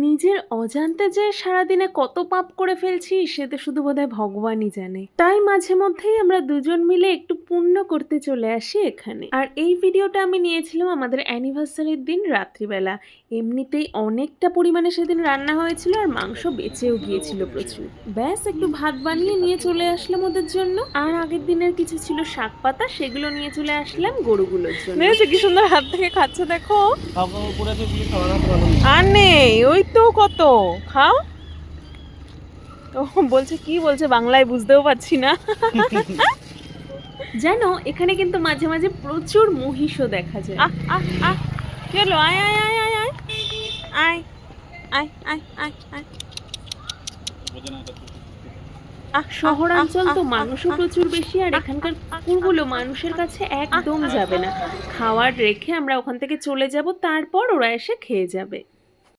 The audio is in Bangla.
নিজের অজান্তে যে সারাদিনে কত পাপ করে ফেলছি সেটা শুধু বোধহয় ভগবানই জানে। তাই মাঝে মধ্যেই আমরা দুজন মিলে একটু পুণ্য করতে চলে আসি এখানে। আর এই ভিডিওটা আমি নিয়েছিলাম আমাদের অ্যানিভার্সারির দিন রাত্রিবেলা। এমনিতেই অনেকটা পরিমাণে সেদিন রান্না হয়েছিল আর মাংস বেঁচেও গিয়েছিল প্রচুর। ব্যাস একটু ভাত বানিয়ে নিয়ে চলে আসলাম ওদের জন্য। আর আগের দিনের কিছু ছিল শাক পাতা, সেগুলো নিয়ে চলে আসলাম গরুগুলোর জন্য। দেখেছো কি সুন্দর হাত থেকে খাচ্ছে দেখো। আর নেই ওই তো কত খাও। ও বলছে কি বলছে বাংলায় বুঝতেও পারছি না। জানো এখানে কিন্তু মাঝে মাঝে প্রচুর মহিষও দেখা যায়। আহ আহ আহ কি হলো? আয় আয় আয় আয় আয় আয় আয় আয় আয় আয়। শহরাঞ্চল তো মানুষও প্রচুর বেশি, আর এখানকার কুকুরগুলো মানুষের কাছে একদম যাবে না। খাওয়ার রেখে আমরা ওখান থেকে চলে যাব, তারপর ওরা এসে খেয়ে যাবে।